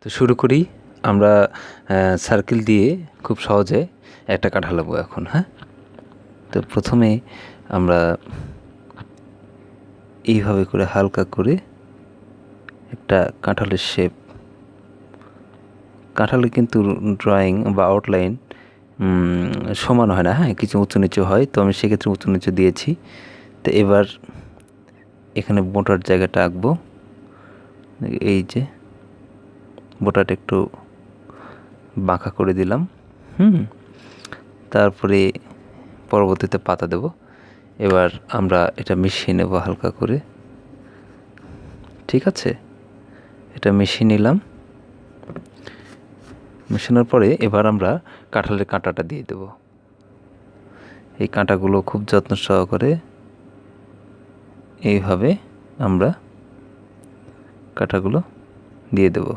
তো শুরু করি। আমরা সার্কেল দিয়ে খুব সহজে একটা কাঁঠাল আঁকবো এখন। হ্যাঁ, তো প্রথমে আমরা এইভাবে করে হালকা করে একটা কাঁঠালের শেপ, কাঁঠালের কিন্তু ড্রয়িং বা আউটলাইন সমান হয় না, হ্যাঁ, কিছু উঁচু নিচু হয়, তো আমি সেক্ষেত্রে উঁচু নিচু দিয়েছি। তো এবার এখানে বোটার জায়গাটা আঁকবো। এই যে বোটাটা একটু বাঁকা করে দিলাম। তারপরে পরবর্তীতে পাতা দেব। এবার আমরা এটা মিশিয়ে নেব হালকা করে। ঠিক আছে, এটা মিশিয়ে নিলাম। মেশানোর পরে এবার আমরা কাঁঠালের কাঁটাটা দিয়ে দেব। এই কাঁটাগুলো খুব যত্ন সহকারে এইভাবে আমরা কাঁটাগুলো দিয়ে দেব।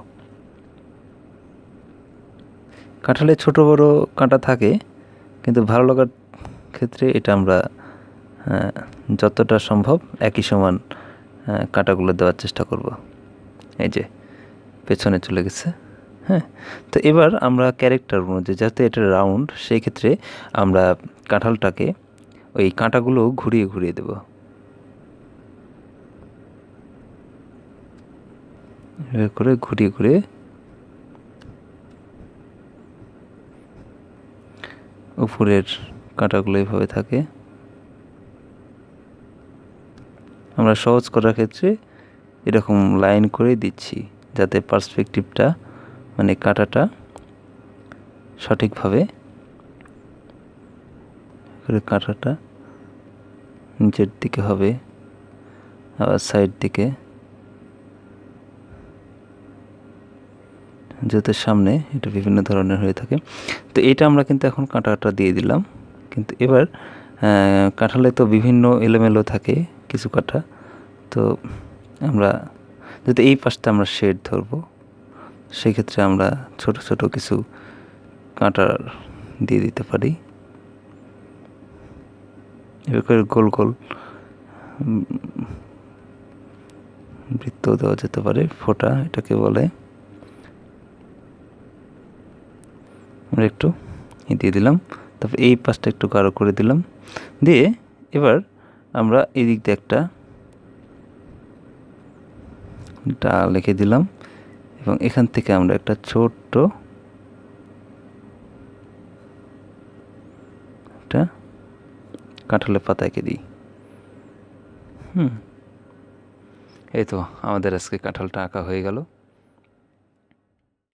কাঁঠালে ছোট বড় কাঁটা থাকে, কিন্তু ভালো লাগার ক্ষেত্রে এটা আমরা যতটা সম্ভব একই সমান কাঁটাগুলো দেওয়ার চেষ্টা করব। এই যে পেছনে চলে গেছে। হ্যাঁ, তো এবার আমরা ক্যারেক্টার অনুযায়ী, যাতে এটা রাউন্ড, সেই ক্ষেত্রে আমরা কাঁঠালটাকে ওই কাঁটাগুলো ঘুরিয়ে ঘুরিয়ে দেব। এভাবে করে ঘুরিয়ে ঘুরিয়ে উপরের কাঁটাগুলো এইভাবে থাকে। আমরা সহজ করার ক্ষেত্রে এরকম লাইন করে দিচ্ছি, যাতে পার্সপেক্টিভটা মানে কাঁটাটা সঠিকভাবে কাঁটাটা নিচের দিকে হবে, আবার সাইড দিকে, যাতে সামনে এটা বিভিন্ন ধরনের হয়ে থাকে। তো এটা আমরা কিন্তু এখন কাঁটাটা দিয়ে দিলাম। কিন্তু এবার কাঁঠালে তো বিভিন্ন এলোমেলো থাকে কিছু কাঁটা, তো আমরা যদি এই পাশটা আমরা শেড ধরবো, সেক্ষেত্রে আমরা ছোট ছোট কিছু কাঁটা দিয়ে দিতে পারি। এবার করে গোল গোল বৃত্ত দেওয়া যেতে পারে, ফোঁটা এটাকে বলে। আমরা একটু দিয়ে দিলাম, তারপর এই পাশটা একটু গাঢ় করে দিলাম, দিয়ে এবার আমরা এই দিক দিয়ে একটা লিখে দিলাম, এবং এখান থেকে আমরা একটা ছোট্ট একটা কাঁঠালের পাতা এঁকে দিই। এই তো আমাদের আজকে কাঁঠালটা আঁকা হয়ে গেল।